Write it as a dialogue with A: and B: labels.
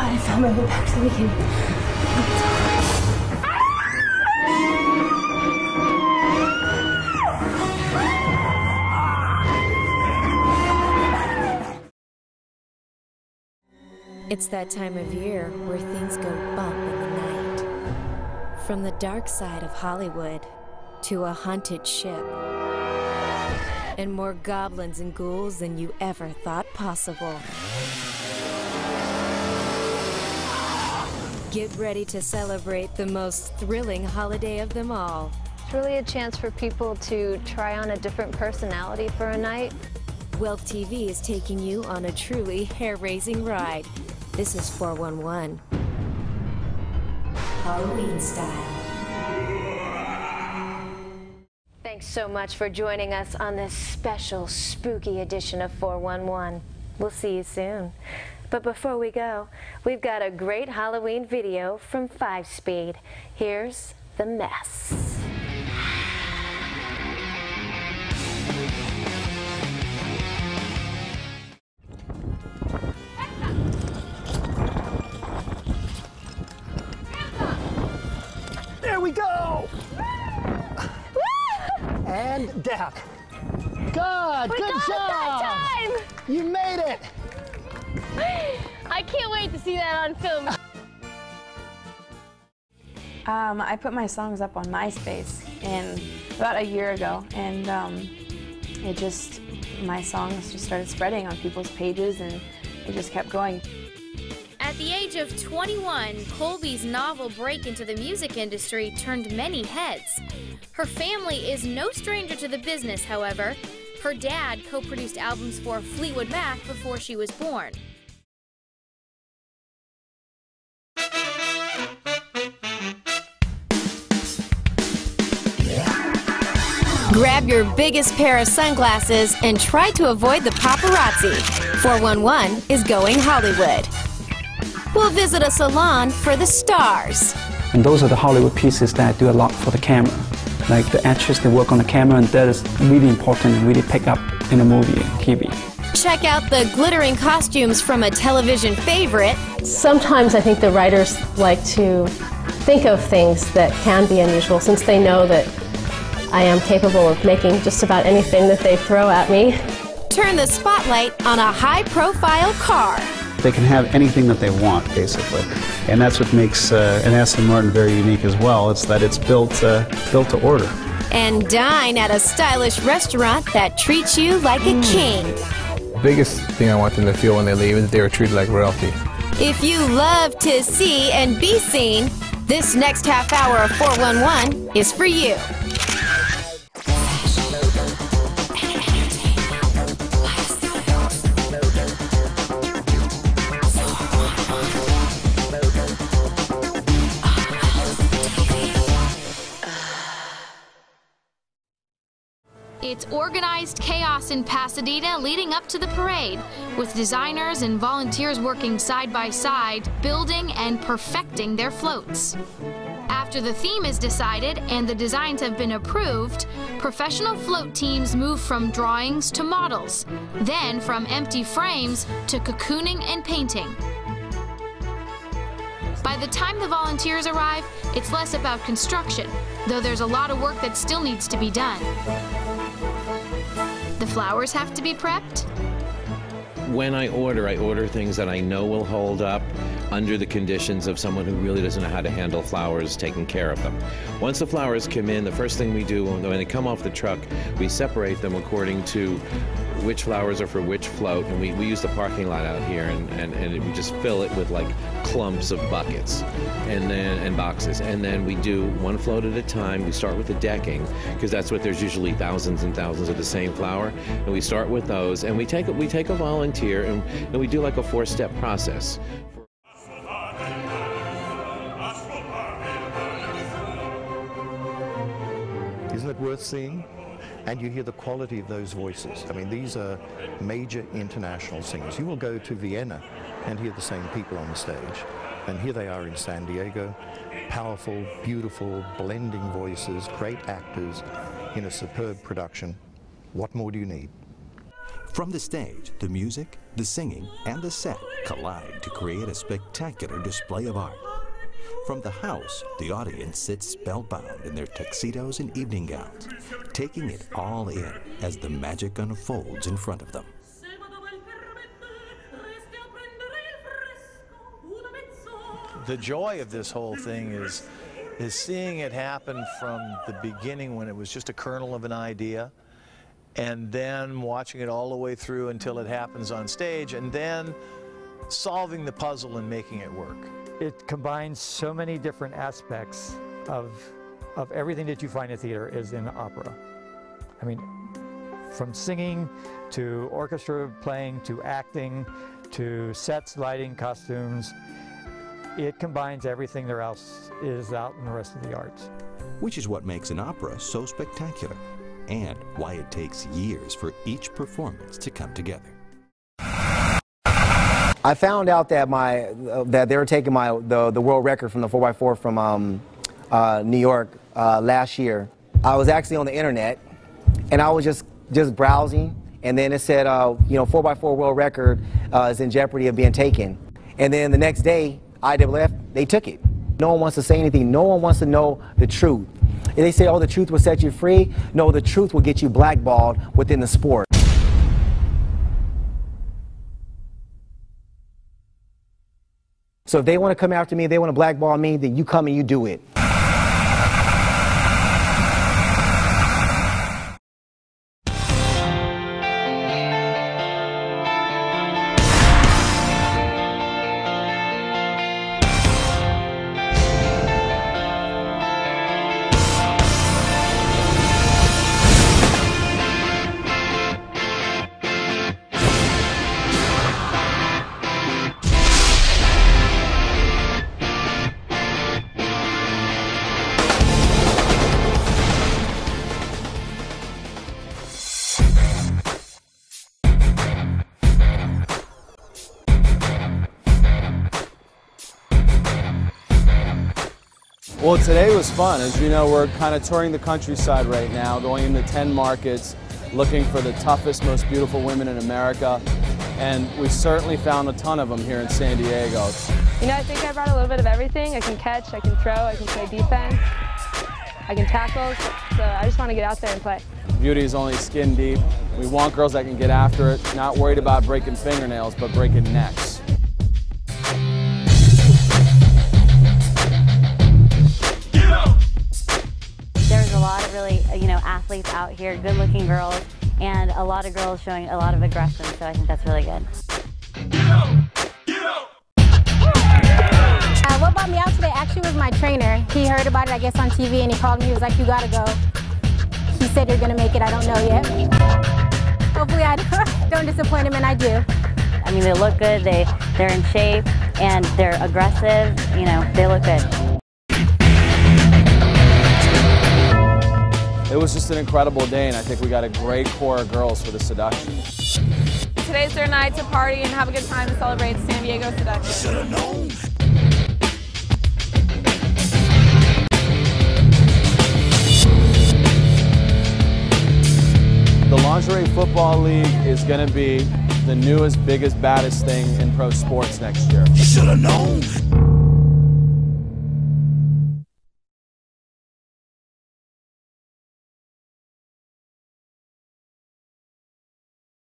A: God, I found my way back to the beginning.
B: It's that time of year where things go bump in the night. From the dark side of Hollywood to a haunted ship. And more goblins and ghouls than you ever thought possible. Get ready to celebrate the most thrilling holiday of them all.
C: It's really a chance for people to try on a different personality for a night.
B: Wealth TV is taking you on a truly hair-raising ride. This is 411. Halloween style.
C: Thanks so much for joining us on this special spooky edition of 411. We'll see you soon. But before we go, we've got a great Halloween video from 5 Speed. Here's The Mess.
D: There we go! And down. Good, good job!
A: Time!
D: You made it!
A: I can't wait to see that on film.
E: I put my songs up on MySpace about a year ago, and my songs just started spreading on people's pages, and it just kept going.
F: At the age of 21, Colby's novel break into the music industry turned many heads. Her family is no stranger to the business, however. Her dad co-produced albums for Fleetwood Mac before she was born.
B: Grab your biggest pair of sunglasses and try to avoid the paparazzi. 411 is going Hollywood. We'll visit a salon for the stars.
G: And those are the Hollywood pieces that do a lot for the camera. Like the actors, they work on the camera, and that is really important and really pick up in a movie and TV.
B: Check out the glittering costumes from a television favorite.
A: Sometimes I think the writers like to think of things that can be unusual, since they know that I am capable of making just about anything that they throw at me.
B: Turn the spotlight on a high-profile car.
G: They can have anything that they want, basically. And that's what makes an Aston Martin very unique as well. It's that it's built to order.
B: And dine at a stylish restaurant that treats you like a king.
H: The biggest thing I want them to feel when they leave is that they were treated like royalty.
B: If you love to see and be seen, this next half hour of 411 is for you.
F: It's organized chaos in Pasadena leading up to the parade, with designers and volunteers working side by side, building and perfecting their floats. After the theme is decided and the designs have been approved, professional float teams move from drawings to models, then from empty frames to cocooning and painting. By the time the volunteers arrive, it's less about construction, though there's a lot of work that still needs to be done. The flowers have to be prepped.
I: When I order things that I know will hold up under the conditions of someone who really doesn't know how to handle flowers, taking care of them. Once the flowers come in, the first thing we do when they come off the truck, we separate them according to which flowers are for which float, and we use the parking lot out here, and we just fill it with like clumps of buckets and boxes, and then we do one float at a time. We start with the decking, because that's what there's usually thousands and thousands of the same flower, and we start with those, and we take a volunteer, and we do like a 4-step process.
J: Isn't it worth seeing? And you hear the quality of those voices. I mean, these are major international singers. You will go to Vienna and hear the same people on the stage. And here they are in San Diego. Powerful, beautiful, blending voices, great actors in a superb production. What more do you need?
K: From the stage, the music, the singing, and the set collide to create a spectacular display of art. From the house, the audience sits spellbound in their tuxedos and evening gowns, taking it all in as the magic unfolds in front of them.
L: The joy of this whole thing is seeing it happen from the beginning when it was just a kernel of an idea, and then watching it all the way through until it happens on stage, and then solving the puzzle and making it work.
M: It combines so many different aspects of everything that you find in theater is in opera. I mean, from singing to orchestra playing to acting to sets, lighting, costumes. It combines everything there else is out in the rest of the arts.
K: Which is what makes an opera so spectacular, and why it takes years for each performance to come together.
N: I found out that that they were taking the world record from the 4x4 from New York last year. I was actually on the internet, and I was just browsing, and then it said, 4x4 world record is in jeopardy of being taken. And then the next day, IWF, they took it. No one wants to say anything. No one wants to know the truth. And they say, oh, the truth will set you free. No, the truth will get you blackballed within the sport. So if they want to come after me, they want to blackball me, then you come and you do it.
O: Well, today was fun. As you know, we're kind of touring the countryside right now, going into 10 markets, looking for the toughest, most beautiful women in America, and we certainly found a ton of them here in San Diego.
E: You know, I think I brought a little bit of everything. I can catch, I can throw, I can play defense, I can tackle, so I just want to get out there and play.
O: Beauty is only skin deep. We want girls that can get after it, not worried about breaking fingernails, but breaking necks.
P: There's a lot of really, athletes out here, good-looking girls, and a lot of girls showing a lot of aggression, so I think that's really good.
Q: What brought me out today actually was my trainer. He heard about it, I guess, on TV, and he called me. He was like, you gotta go. He said you're gonna make it. I don't know yet. Hopefully I don't disappoint him, and I do.
P: I mean, they look good, they're in shape, and they're aggressive, they look good.
O: It was just an incredible day, and I think we got a great core of girls for the seduction.
E: Today's their night to party and have a good time to celebrate San Diego seduction.
K: Should've known.
O: The Lingerie Football League is going to be the newest, biggest, baddest thing in pro sports next year.
K: Should've known.